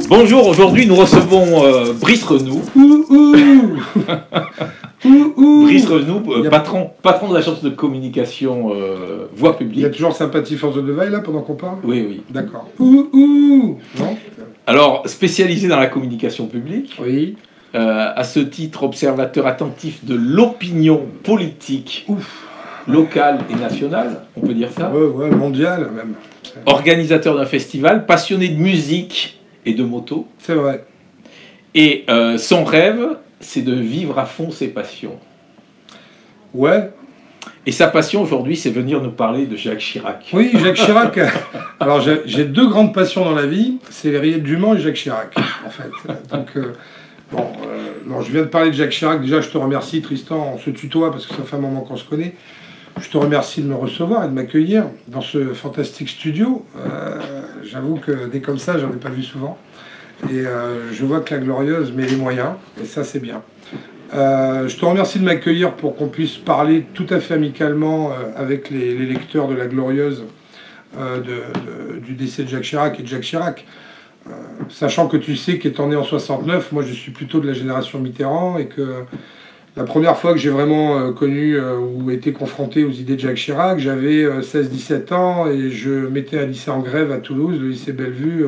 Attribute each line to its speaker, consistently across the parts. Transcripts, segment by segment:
Speaker 1: Bonjour, aujourd'hui nous recevons Brice Renoux. Brice Renoux, patron de l'agence de communication Voix Publique.
Speaker 2: Il y a toujours Sympathie Force de Levaille là pendant qu'on parle?
Speaker 1: Oui, oui.
Speaker 2: D'accord. Non.
Speaker 1: Alors, spécialisé dans la communication publique,
Speaker 2: Oui.
Speaker 1: à ce titre observateur attentif de l'opinion politique locale et nationale, on peut dire ça.
Speaker 2: Ouais, mondial même.
Speaker 1: Organisateur d'un festival, passionné de musique et de moto.
Speaker 2: C'est vrai.
Speaker 1: Et son rêve, c'est de vivre à fond ses passions.
Speaker 2: Ouais.
Speaker 1: Et sa passion aujourd'hui, c'est venir nous parler de Jacques Chirac.
Speaker 2: Oui, Jacques Chirac. Alors j'ai deux grandes passions dans la vie, c'est les rillettes du Mans et Jacques Chirac, en fait. Donc, non, je viens de parler de Jacques Chirac. Déjà, je te remercie, Tristan, on se tutoie parce que ça fait un moment qu'on se connaît. Je te remercie de me recevoir et de m'accueillir dans ce fantastique studio. J'avoue que des comme ça, j'en ai pas vu souvent. Et je vois que la Glorieuse met les moyens, et ça, c'est bien. Je te remercie de m'accueillir pour qu'on puisse parler tout à fait amicalement avec les lecteurs de la Glorieuse du décès de Jacques Chirac et de Jacques Chirac. Sachant que tu sais qu'étant né en 69, moi je suis plutôt de la génération Mitterrand et que la première fois que j'ai vraiment connu ou été confronté aux idées de Jacques Chirac, j'avais 16-17 ans et je mettais un lycée en grève à Toulouse, le lycée Bellevue,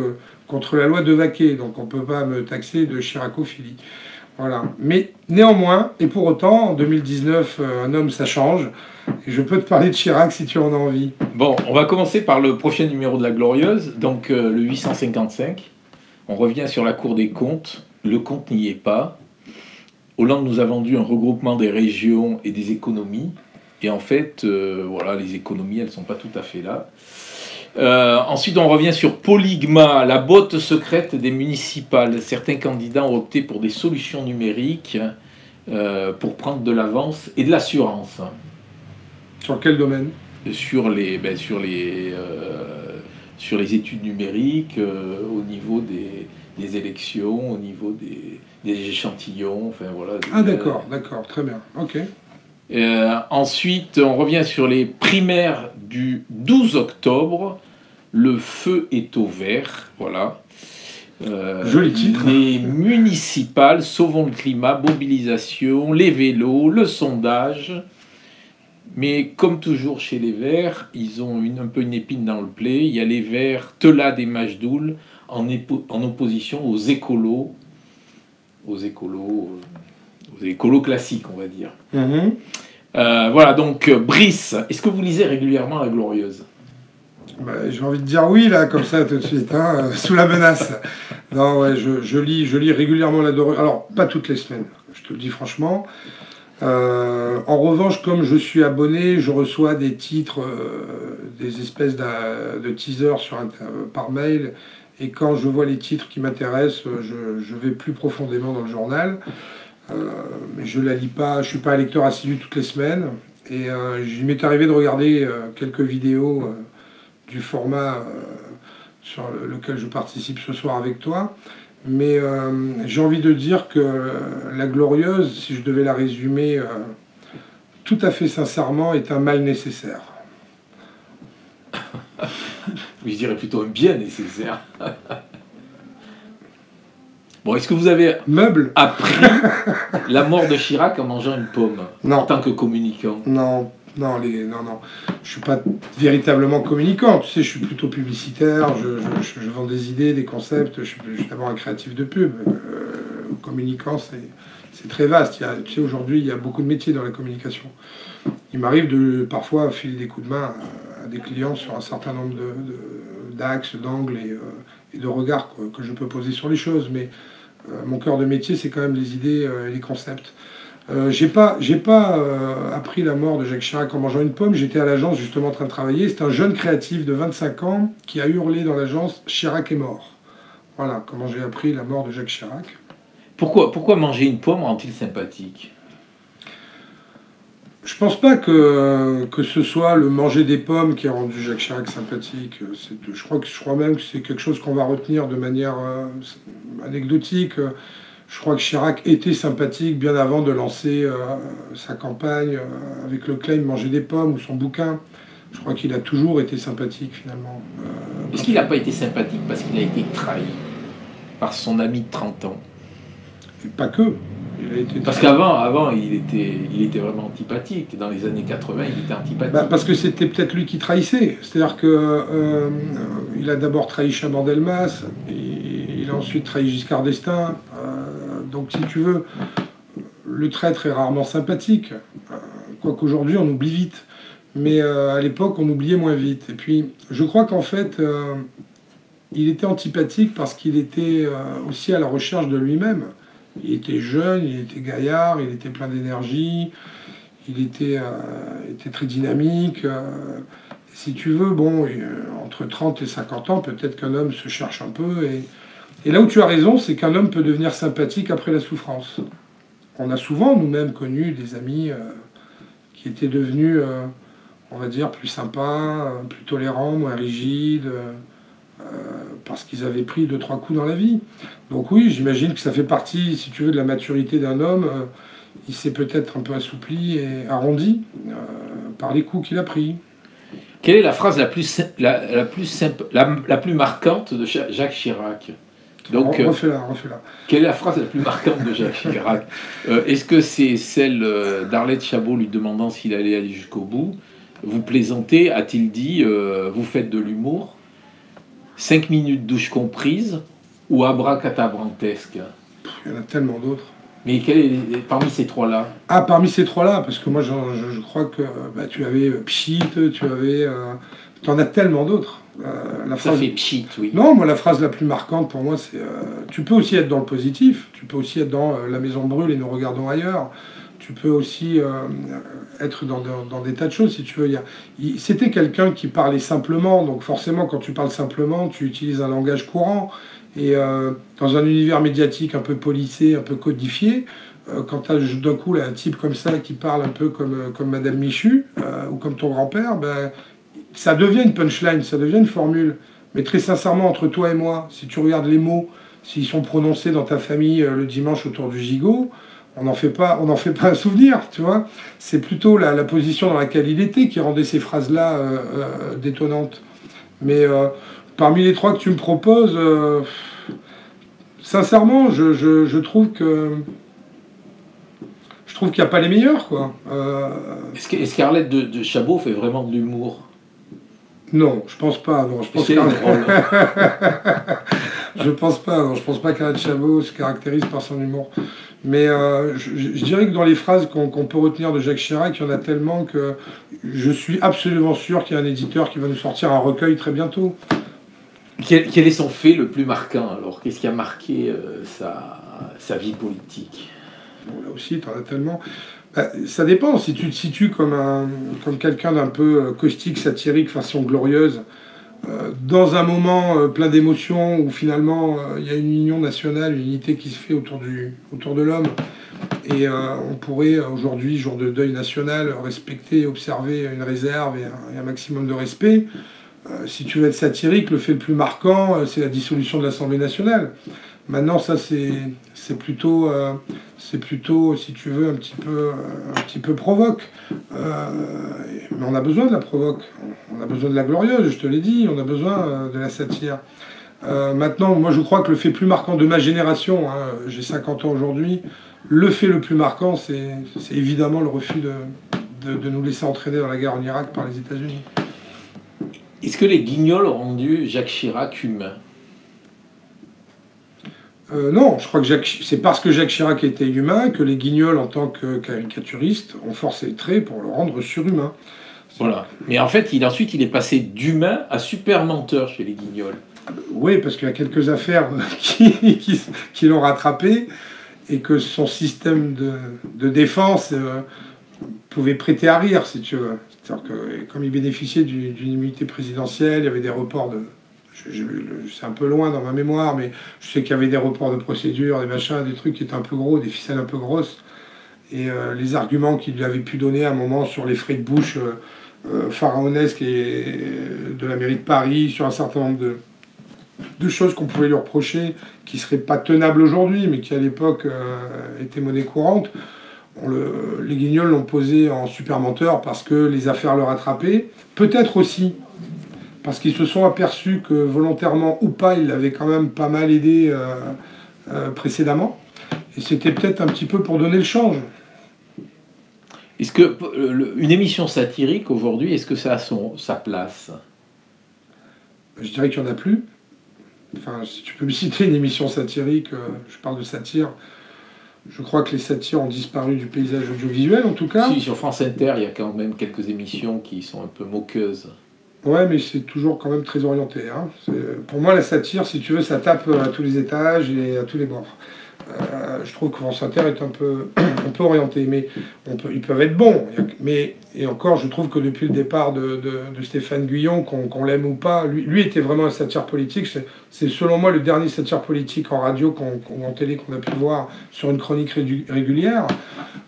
Speaker 2: contre la loi de Vaquet. Donc on ne peut pas me taxer de chiracophilie. Voilà. Mais néanmoins, et pour autant, en 2019, un homme ça change. Et je peux te parler de Chirac si tu en as envie.
Speaker 1: Bon, on va commencer par le prochain numéro de la Glorieuse, donc le 855. On revient sur la Cour des comptes. Le compte n'y est pas. Hollande nous a vendu un regroupement des régions et des économies. Et en fait, voilà, les économies, elles ne sont pas tout à fait là. Ensuite, on revient sur Polygma, la botte secrète des municipales. Certains candidats ont opté pour des solutions numériques pour prendre de l'avance et de l'assurance.
Speaker 2: Sur quel domaine?
Speaker 1: Sur les études numériques, au niveau des élections, au niveau des échantillons, enfin voilà.
Speaker 2: Ah d'accord, très bien, ok.
Speaker 1: Ensuite, on revient sur les primaires du 12 octobre. Le feu est au vert, voilà.
Speaker 2: Joli titre.
Speaker 1: Les municipales, sauvons le climat, mobilisation, les vélos, le sondage. Mais comme toujours chez les Verts, ils ont un peu une épine dans le plaid. Il y a les Verts, Telade et Majdoul, en opposition aux écolos classiques, on va dire. Voilà, donc Brice, est-ce que vous lisez régulièrement la Glorieuse?
Speaker 2: J'ai envie de dire oui, là, comme ça, tout de suite, hein, sous la menace. Non, ouais, je lis régulièrement la Glorieuse. Alors, pas toutes les semaines, je te le dis franchement. En revanche, comme je suis abonné, je reçois des titres, des espèces de teasers par mail. Et quand je vois les titres qui m'intéressent, je vais plus profondément dans le journal. Mais je la lis pas, je suis pas un lecteur assidu toutes les semaines. Et il m'est arrivé de regarder quelques vidéos du format sur lequel je participe ce soir avec toi. Mais j'ai envie de dire que la Glorieuse, si je devais la résumer tout à fait sincèrement, est un mal nécessaire.
Speaker 1: Je dirais plutôt un bien nécessaire. Bon, est-ce que vous avez appris la mort de Chirac en mangeant une pomme?
Speaker 2: Non.
Speaker 1: En tant que communicant?
Speaker 2: Non. Je suis pas véritablement communicant. Tu sais, je suis plutôt publicitaire. Je vends des idées, des concepts. Je suis d'abord un créatif de pub. Communicant, c'est très vaste. Tu sais, aujourd'hui, il y a beaucoup de métiers dans la communication. Il m'arrive de parfois filer des coups de main à des clients sur un certain nombre d'axes, d'angles et de regards que je peux poser sur les choses. Mais mon cœur de métier, c'est quand même les idées et les concepts. J'ai pas appris la mort de Jacques Chirac en mangeant une pomme. J'étais à l'agence justement en train de travailler. C'est un jeune créatif de 25 ans qui a hurlé dans l'agence « Chirac est mort ». Voilà comment j'ai appris la mort de Jacques Chirac.
Speaker 1: Pourquoi manger une pomme rend-il sympathique?
Speaker 2: Je pense pas que ce soit le manger des pommes qui a rendu Jacques Chirac sympathique. Je crois même que c'est quelque chose qu'on va retenir de manière anecdotique. Je crois que Chirac était sympathique bien avant de lancer sa campagne avec le claim Manger des pommes ou son bouquin. Je crois qu'il a toujours été sympathique finalement.
Speaker 1: Est-ce qu'il n'a pas été sympathique parce qu'il a été trahi? par son ami de 30 ans.
Speaker 2: Et pas que.
Speaker 1: Parce qu'avant, il était vraiment antipathique. Dans les années 80, il était antipathique.
Speaker 2: Parce que c'était peut-être lui qui trahissait. C'est-à-dire que il a d'abord trahi Chaban-Delmas, il a ensuite trahi Giscard d'Estaing. Donc, si tu veux, le traître est rarement sympathique. Quoique aujourd'hui, on oublie vite. Mais à l'époque, on oubliait moins vite. Et puis, je crois qu'en fait, il était antipathique parce qu'il était aussi à la recherche de lui-même. Il était jeune, il était gaillard, il était plein d'énergie, il était très dynamique. Si tu veux, bon, entre 30 et 50 ans, peut-être qu'un homme se cherche un peu. Et là où tu as raison, c'est qu'un homme peut devenir sympathique après la souffrance. On a souvent, nous-mêmes, connu des amis qui étaient devenus, on va dire, plus sympas, plus tolérants, moins rigides, parce qu'ils avaient pris 2-3 coups dans la vie. Donc oui, j'imagine que ça fait partie, si tu veux, de la maturité d'un homme. Il s'est peut-être un peu assoupli et arrondi par les coups qu'il a pris.
Speaker 1: Quelle est la phrase la plus marquante de Jacques Chirac?
Speaker 2: Donc, refais-la.
Speaker 1: Quelle est la phrase la plus marquante de Jacques Chirac? Est-ce que c'est celle d'Arlette Chabot lui demandant s'il allait aller jusqu'au bout? Vous plaisantez, a-t-il dit, vous faites de l'humour? 5 minutes douche comprise ou abracadabrantesque?
Speaker 2: Il y en a tellement d'autres.
Speaker 1: Mais quel est parmi ces trois-là?
Speaker 2: Ah, parmi ces trois-là, parce que moi je crois que tu avais Pchit, tu en as tellement d'autres.
Speaker 1: Ça fait Pchit, oui.
Speaker 2: Non, moi la phrase la plus marquante pour moi c'est tu peux aussi être dans le positif, tu peux aussi être dans la maison brûle et nous regardons ailleurs. Tu peux aussi être dans des tas de choses, si tu veux. C'était quelqu'un qui parlait simplement, donc forcément, quand tu parles simplement, tu utilises un langage courant. Et dans un univers médiatique un peu policé, un peu codifié, quand tu as d'un coup là, un type comme ça qui parle un peu comme Madame Michu, ou comme ton grand-père, ça devient une punchline, ça devient une formule. Mais très sincèrement, entre toi et moi, si tu regardes les mots, s'ils sont prononcés dans ta famille le dimanche autour du gigot, on n'en fait pas un souvenir, tu vois. C'est plutôt la position dans laquelle il était qui rendait ces phrases-là détonnantes. Mais parmi les trois que tu me proposes, sincèrement, je trouve qu'il n'y a pas les meilleurs, quoi.
Speaker 1: Est-ce qu'Arlette de Chabot fait vraiment de l'humour?
Speaker 2: Non, je pense pas. Non, je pense je pense pas. Non, je pense pas qu'Arlette Chabot se caractérise par son humour. Mais je dirais que dans les phrases qu'on peut retenir de Jacques Chirac, il y en a tellement que je suis absolument sûr qu'il y a un éditeur qui va nous sortir un recueil très bientôt.
Speaker 1: Quel est son fait le plus marquant alors? Qu'est-ce qui a marqué sa vie politique?
Speaker 2: Bon, là aussi, tu en as tellement. Ça dépend. Si tu te situes comme quelqu'un d'un peu caustique, satirique, façon glorieuse, dans un moment plein d'émotions où finalement il y a une union nationale, une unité qui se fait autour de l'homme, et on pourrait aujourd'hui, jour de deuil national, respecter, observer une réserve et un maximum de respect. Si tu veux être satirique, le fait le plus marquant, c'est la dissolution de l'Assemblée nationale. Maintenant, ça c'est plutôt, si tu veux, un petit peu provoque. Mais on a besoin de la provoque. On a besoin de la glorieuse, je te l'ai dit. On a besoin de la satire. Maintenant, moi, je crois que le fait plus marquant de ma génération, j'ai 50 ans aujourd'hui, le fait le plus marquant, c'est évidemment le refus de nous laisser entraîner dans la guerre en Irak par les États-Unis.
Speaker 1: Est-ce que les Guignols ont rendu Jacques Chirac humain?
Speaker 2: Non, je crois que c'est parce que Jacques Chirac était humain que les Guignols, en tant que caricaturistes, ont forcé le trait pour le rendre surhumain.
Speaker 1: Voilà. Mais en fait, ensuite, il est passé d'humain à super menteur chez les Guignols.
Speaker 2: Oui, parce qu'il y a quelques affaires qui l'ont rattrapé et que son système de défense pouvait prêter à rire, si tu veux. C'est-à-dire que comme il bénéficiait d'une immunité présidentielle, il y avait des reports de... C'est un peu loin dans ma mémoire, mais je sais qu'il y avait des reports de procédure, des machins, des trucs qui étaient un peu gros, des ficelles un peu grosses. Et les arguments qu'il lui avait pu donner à un moment sur les frais de bouche pharaonesques de la mairie de Paris, sur un certain nombre de choses qu'on pouvait lui reprocher, qui ne seraient pas tenables aujourd'hui, mais qui à l'époque étaient monnaie courante. Les Guignols l'ont posé en super menteur parce que les affaires le rattrapaient. Peut-être aussi parce qu'ils se sont aperçus que volontairement ou pas, ils l'avaient quand même pas mal aidé précédemment. Et c'était peut-être un petit peu pour donner le change.
Speaker 1: Est-ce que une émission satirique aujourd'hui, est-ce que ça a sa place?
Speaker 2: Je dirais qu'il n'y en a plus. Enfin, si tu peux me citer une émission satirique, je parle de satire. Je crois que les satires ont disparu du paysage audiovisuel, en tout cas.
Speaker 1: Si, sur France Inter, il y a quand même quelques émissions qui sont un peu moqueuses.
Speaker 2: Ouais, mais c'est toujours quand même très orienté. Hein. Pour moi, la satire, si tu veux, ça tape à tous les étages et à tous les bords. Je trouve que France Inter est un peu orienté, mais ils peuvent être bons. Et encore, je trouve que depuis le départ de Stéphane Guyon, qu'on l'aime ou pas, lui était vraiment un satire politique. C'est selon moi le dernier satire politique en radio ou en télé qu'on a pu voir sur une chronique régulière.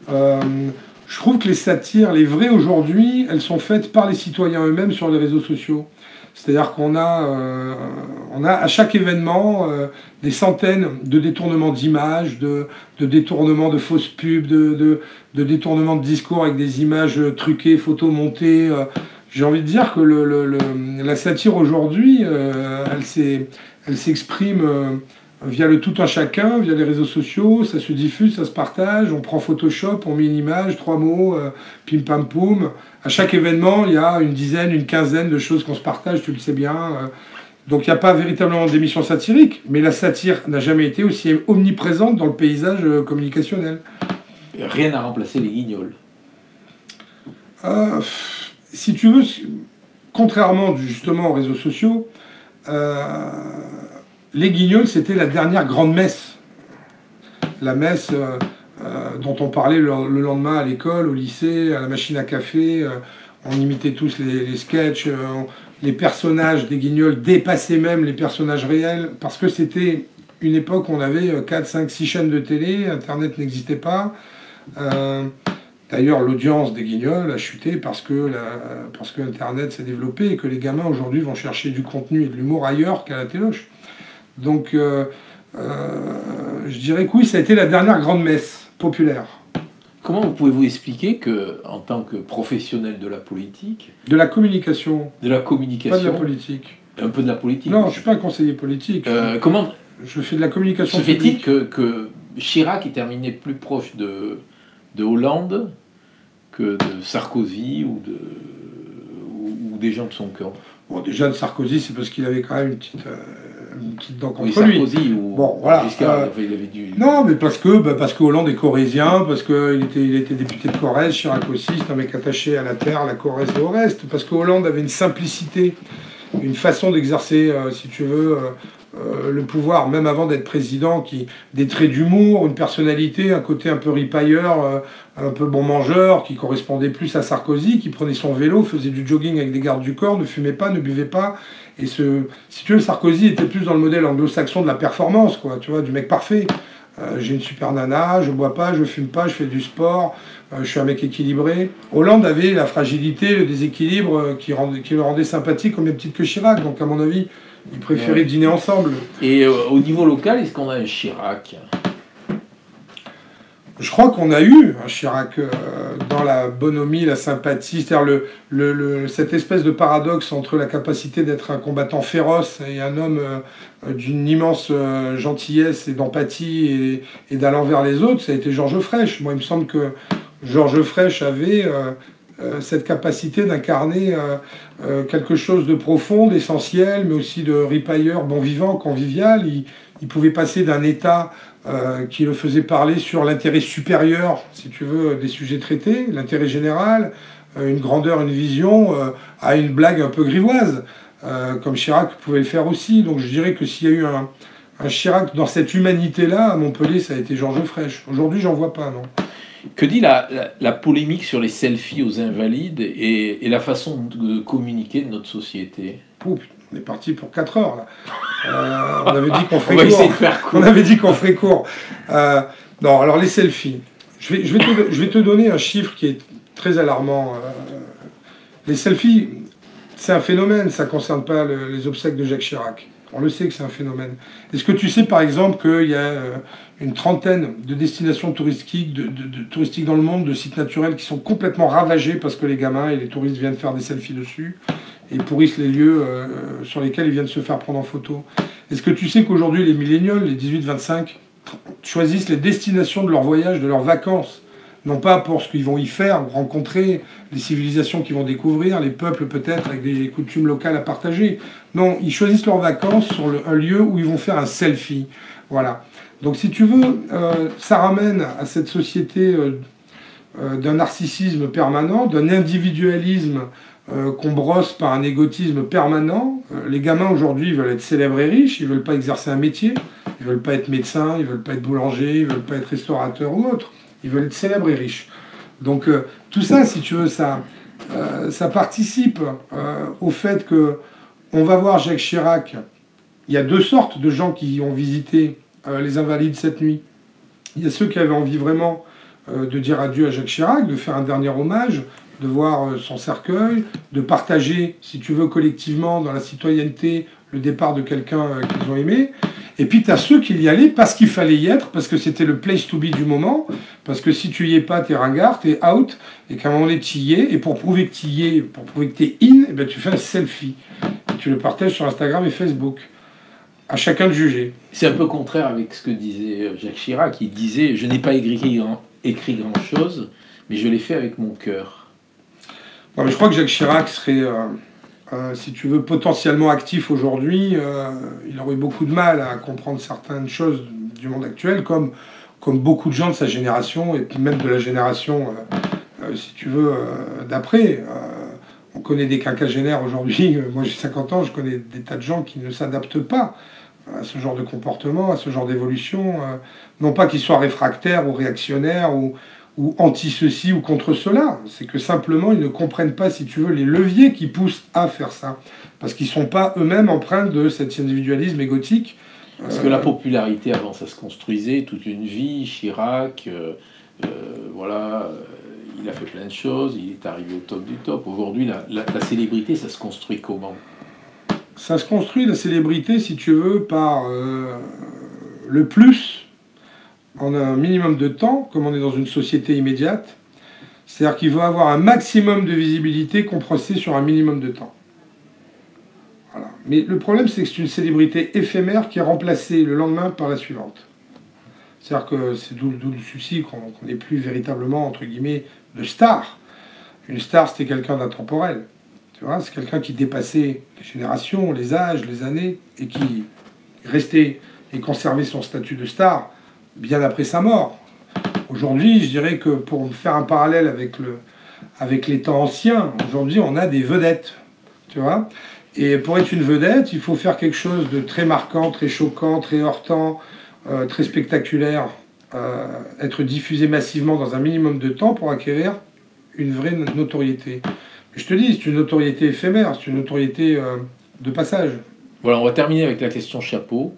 Speaker 2: Je trouve que les satires, les vraies aujourd'hui, elles sont faites par les citoyens eux-mêmes sur les réseaux sociaux. C'est-à-dire qu'on a à chaque événement des centaines de détournements d'images, de détournements de fausses pubs, de détournements de discours avec des images truquées, photomontées. J'ai envie de dire que la satire aujourd'hui, elle s'exprime via le tout un chacun, via les réseaux sociaux, ça se diffuse, ça se partage, on prend Photoshop, on met une image, 3 mots, pim pam poum. À chaque événement, il y a une dizaine, une quinzaine de choses qu'on se partage, tu le sais bien. Donc il n'y a pas véritablement d'émission satirique, mais la satire n'a jamais été aussi omniprésente dans le paysage communicationnel.
Speaker 1: Rien n'a remplacé les guignols.
Speaker 2: Si tu veux, contrairement justement aux réseaux sociaux, les guignols, c'était la dernière grande messe. La messe dont on parlait le lendemain à l'école, au lycée, à la machine à café. On imitait tous les sketchs. Les personnages des guignols dépassaient même les personnages réels, parce que c'était une époque où on avait 4, 5, 6 chaînes de télé, Internet n'existait pas. D'ailleurs, l'audience des guignols a chuté parce que Internet s'est développé et que les gamins aujourd'hui vont chercher du contenu et de l'humour ailleurs qu'à la téloche. Donc, je dirais que oui, ça a été la dernière grande messe populaire.
Speaker 1: Comment pouvez-vous expliquer que, en tant que professionnel de la politique...
Speaker 2: De la communication.
Speaker 1: De la communication.
Speaker 2: Pas de la politique.
Speaker 1: Un peu de la politique.
Speaker 2: Non, je ne suis pas un conseiller politique.
Speaker 1: Comment
Speaker 2: je fais de la communication
Speaker 1: se fait-il que Chirac est terminé plus proche de Hollande que de Sarkozy ou des gens de son camp?
Speaker 2: Bon, déjà, de Sarkozy, c'est parce qu'il avait quand même une petite dent contre
Speaker 1: Sarkozy
Speaker 2: lui.
Speaker 1: Ou
Speaker 2: bon, voilà.
Speaker 1: Giscard, il avait dû...
Speaker 2: Non, mais parce que Hollande est corrézien, parce qu'il était député de Corrèze, Chirac aussi, c'est un mec attaché à la terre, à la Corrèze et au reste, parce que Hollande avait une simplicité, une façon d'exercer, si tu veux, le pouvoir, même avant d'être président, des traits d'humour, une personnalité, un côté un peu ripailleur, un peu bon mangeur, qui correspondait plus à Sarkozy, qui prenait son vélo, faisait du jogging avec des gardes du corps, ne fumait pas, ne buvait pas. Et si tu veux, Sarkozy était plus dans le modèle anglo-saxon de la performance, quoi, tu vois, du mec parfait. J'ai une super nana, je bois pas, je fume pas, je fais du sport, je suis un mec équilibré. Hollande avait la fragilité, le déséquilibre qui le rendait sympathique, au même titre que Chirac. Donc à mon avis, ils préféraient dîner ensemble.
Speaker 1: Et au niveau local, est-ce qu'on a un Chirac?
Speaker 2: Je crois qu'on a eu un Chirac dans la bonhomie, la sympathie, c'est-à-dire cette espèce de paradoxe entre la capacité d'être un combattant féroce et un homme d'une immense gentillesse et d'empathie et d'allant vers les autres. Ça a été Georges Frêche. Moi, il me semble que Georges Frêche avait cette capacité d'incarner quelque chose de profond, d'essentiel, mais aussi de ripailleur, bon vivant, convivial. Il pouvait passer d'un état qui le faisait parler sur l'intérêt supérieur, si tu veux, des sujets traités, l'intérêt général, une grandeur, une vision, à une blague un peu grivoise, comme Chirac pouvait le faire aussi. Donc je dirais que s'il y a eu un Chirac dans cette humanité-là, à Montpellier, ça a été Georges Frêche. Aujourd'hui, j'en vois pas, non.
Speaker 1: Que dit la polémique sur les selfies aux invalides et la façon de communiquer de notre société?
Speaker 2: On est parti pour 4 heures, là. On avait dit qu'on ferait
Speaker 1: on va
Speaker 2: court.
Speaker 1: Essayer de faire court.
Speaker 2: On avait dit qu'on ferait court. Non, alors les selfies. Je vais te donner un chiffre qui est très alarmant. Les selfies, c'est un phénomène. Ça ne concerne pas les obsèques de Jacques Chirac. On le sait que c'est un phénomène. Est-ce que tu sais, par exemple, qu'il y a une trentaine de destinations touristiques, touristiques dans le monde, de sites naturels qui sont complètement ravagés parce que les gamins et les touristes viennent faire des selfies dessus, et pourrissent les lieux sur lesquels ils viennent se faire prendre en photo. Est-ce que tu sais qu'aujourd'hui, les millénials, les 18-25, choisissent les destinations de leur voyage, de leurs vacances, non pas pour ce qu'ils vont y faire, rencontrer les civilisations qu'ils vont découvrir, les peuples peut-être avec des coutumes locales à partager. Non, ils choisissent leurs vacances sur un lieu où ils vont faire un selfie. Voilà. Donc si tu veux, ça ramène à cette société d'un narcissisme permanent, d'un individualisme qu'on brosse par un égotisme permanent. Les gamins aujourd'hui veulent être célèbres et riches, ils veulent pas exercer un métier, ils veulent pas être médecins, ils veulent pas être boulanger, ils veulent pas être restaurateur ou autre. Ils veulent être célèbres et riches. Donc tout ça, si tu veux, ça participe au fait que on va voir Jacques Chirac. Il y a deux sortes de gens qui ont visité les Invalides cette nuit. Il y a ceux qui avaient envie vraiment de dire adieu à Jacques Chirac, de faire un dernier hommage, de voir son cercueil, de partager, si tu veux, collectivement dans la citoyenneté le départ de quelqu'un qu'ils ont aimé. Et puis tu as ceux qui y allaient parce qu'il fallait y être, parce que c'était le place to be du moment, parce que si tu y es pas, t'es ringard, t'es out, et qu'à un moment donné tu y es, et pour prouver que tu y es, pour prouver que t'es in, et ben tu fais un selfie. Et tu le partages sur Instagram et Facebook. À chacun de juger.
Speaker 1: C'est un peu contraire avec ce que disait Jacques Chirac. Il disait « Je n'ai pas écrit grand-chose, mais je l'ai fait avec mon cœur. »
Speaker 2: Ouais, mais je crois que Jacques Chirac serait... si tu veux, potentiellement actif aujourd'hui, il aurait beaucoup de mal à comprendre certaines choses du monde actuel, comme beaucoup de gens de sa génération, et puis même de la génération, si tu veux, d'après. On connaît des quinquagénaires aujourd'hui, moi j'ai 50 ans, je connais des tas de gens qui ne s'adaptent pas à ce genre de comportement, à ce genre d'évolution. Non pas qu'ils soient réfractaires ou réactionnaires ou anti-ceci ou contre cela, c'est que simplement ils ne comprennent pas, si tu veux, les leviers qui poussent à faire ça. Parce qu'ils ne sont pas eux-mêmes empreints de cet individualisme égotique.
Speaker 1: Parce que la popularité, avant, ça se construisait toute une vie. Chirac, voilà, il a fait plein de choses, il est arrivé au top du top. Aujourd'hui, la célébrité, ça se construit comment ?
Speaker 2: Ça se construit, la célébrité, si tu veux, par le plus en un minimum de temps, comme on est dans une société immédiate. C'est-à-dire qu'il veut avoir un maximum de visibilité compressé sur un minimum de temps. Voilà. Mais le problème, c'est que c'est une célébrité éphémère qui est remplacée le lendemain par la suivante. C'est-à-dire que c'est d'où le souci qu'on n'est plus véritablement, entre guillemets, de star. Une star, c'était quelqu'un d'intemporel. Tu vois, c'est quelqu'un qui dépassait les générations, les âges, les années, et qui restait et conservait son statut de star bien après sa mort. Aujourd'hui, je dirais que pour faire un parallèle avec les temps anciens, aujourd'hui, on a des vedettes. Tu vois ? Et pour être une vedette, il faut faire quelque chose de très marquant, très choquant, très heurtant, très spectaculaire, être diffusé massivement dans un minimum de temps pour acquérir une vraie notoriété. Je te dis, c'est une notoriété éphémère, c'est une notoriété de passage.
Speaker 1: Voilà, on va terminer avec la question chapeau.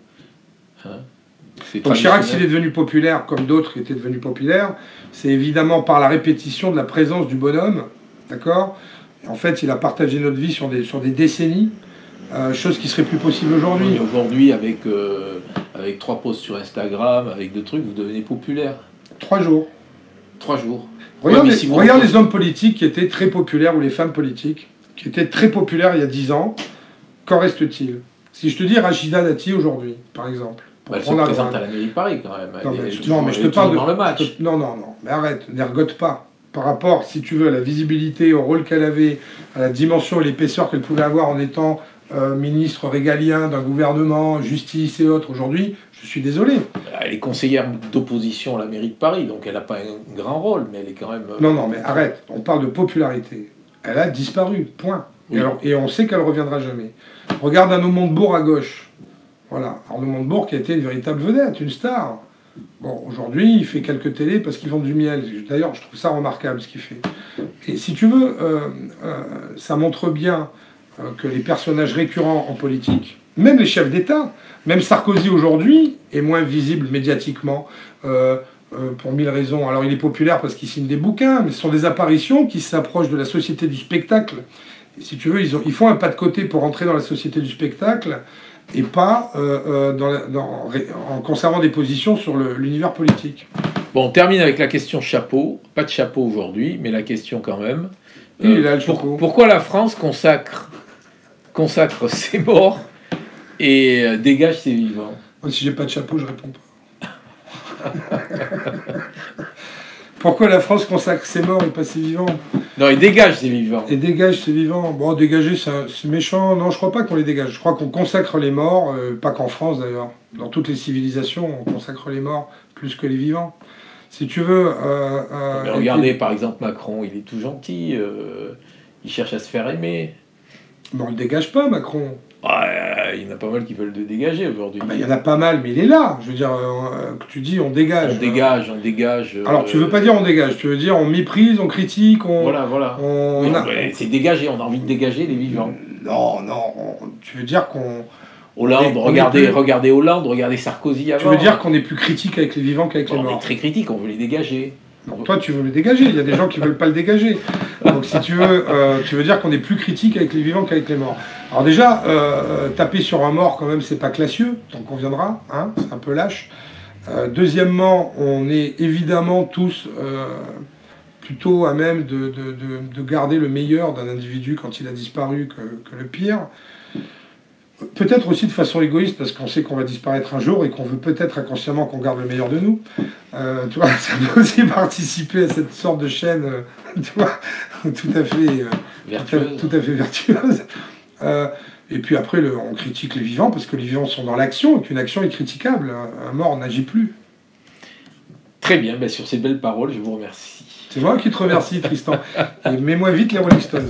Speaker 2: Donc Chirac, s'il est devenu populaire, comme d'autres étaient devenus populaires, c'est évidemment par la répétition de la présence du bonhomme, d'accord ? En fait, il a partagé notre vie sur des décennies, chose qui serait plus possible aujourd'hui.
Speaker 1: Oui, aujourd'hui, avec 3 posts sur Instagram, avec 2 trucs, vous devenez populaire.
Speaker 2: 3 jours.
Speaker 1: 3 jours.
Speaker 2: Regarde les hommes politiques qui étaient très populaires, ou les femmes politiques, qui étaient très populaires il y a 10 ans. Qu'en reste-t-il ? Si je te dis Rachida Dati aujourd'hui, par exemple.
Speaker 1: Elle se présente à la mairie de Paris quand même.
Speaker 2: Non, mais je te parle
Speaker 1: dans le match.
Speaker 2: Non, mais arrête, n'ergote pas. Par rapport, si tu veux, à la visibilité, au rôle qu'elle avait, à la dimension et l'épaisseur qu'elle pouvait avoir en étant ministre régalien d'un gouvernement, justice et autres, aujourd'hui, je suis désolé.
Speaker 1: Elle est conseillère d'opposition à la mairie de Paris, donc elle n'a pas un grand rôle, mais elle est quand même...
Speaker 2: Non, mais arrête, on parle de popularité. Elle a disparu, point. Oui. Et on sait qu'elle ne reviendra jamais. Regarde Arnaud Montebourg à gauche. Voilà, Arnaud Montebourg qui a été une véritable vedette, une star. Bon, aujourd'hui, il fait quelques télés parce qu'il vend du miel. D'ailleurs, je trouve ça remarquable ce qu'il fait. Et si tu veux, ça montre bien que les personnages récurrents en politique, même les chefs d'État, même Sarkozy aujourd'hui, est moins visible médiatiquement pour 1000 raisons. Alors, il est populaire parce qu'il signe des bouquins, mais ce sont des apparitions qui s'approchent de la société du spectacle. Et si tu veux, ils font un pas de côté pour entrer dans la société du spectacle et pas en conservant des positions sur l'univers politique.
Speaker 1: Bon, on termine avec la question chapeau. Pas de chapeau aujourd'hui, mais la question quand même.
Speaker 2: Là, le chapeau.
Speaker 1: Pourquoi la France consacre consacre ses morts et dégage ses vivants?
Speaker 2: Moi, si j'ai pas de chapeau, je réponds pas. Pourquoi la France consacre ses morts et pas ses vivants?
Speaker 1: Non, il dégage ses vivants.
Speaker 2: Et dégage ses vivants. Bon, dégager, c'est méchant. Non, je crois pas qu'on les dégage. Je crois qu'on consacre les morts, pas qu'en France d'ailleurs. Dans toutes les civilisations, on consacre les morts plus que les vivants. Si tu veux...
Speaker 1: Mais regardez, par exemple, Macron, il est tout gentil. Il cherche à se faire aimer.
Speaker 2: Mais on le dégage pas, Macron.
Speaker 1: Il y en a pas mal qui veulent le dégager aujourd'hui.
Speaker 2: Il y en a pas mal, mais il est là. Je veux dire, que tu dis on dégage.
Speaker 1: On dégage.
Speaker 2: Alors tu veux pas dire on dégage, tu veux dire on méprise, on critique, on...
Speaker 1: Voilà. C'est dégager, on a envie de dégager les vivants.
Speaker 2: Non, tu veux dire qu'on...
Speaker 1: Hollande, regardez Hollande, regardez Sarkozy avant.
Speaker 2: Tu veux dire qu'on est plus critique avec les vivants qu'avec les morts?
Speaker 1: On est très critique, on veut les dégager.
Speaker 2: Donc toi tu veux le dégager, il y a des gens qui veulent pas le dégager. Donc si tu veux dire qu'on est plus critique avec les vivants qu'avec les morts. Alors déjà, taper sur un mort quand même c'est pas classieux, t'en conviendras, hein, c'est un peu lâche. Deuxièmement, on est évidemment tous plutôt à même de garder le meilleur d'un individu quand il a disparu que le pire. Peut-être aussi de façon égoïste, parce qu'on sait qu'on va disparaître un jour et qu'on veut peut-être inconsciemment qu'on garde le meilleur de nous. Tu vois, ça peut aussi participer à cette sorte de chaîne, tu vois, tout à fait vertueuse. Et puis après, on critique les vivants, parce que les vivants sont dans l'action, et qu'une action est critiquable. Un mort n'agit plus.
Speaker 1: Très bien, sur ces belles paroles, je vous remercie.
Speaker 2: C'est moi qui te remercie, Tristan. Et mets-moi vite les Rolling Stones.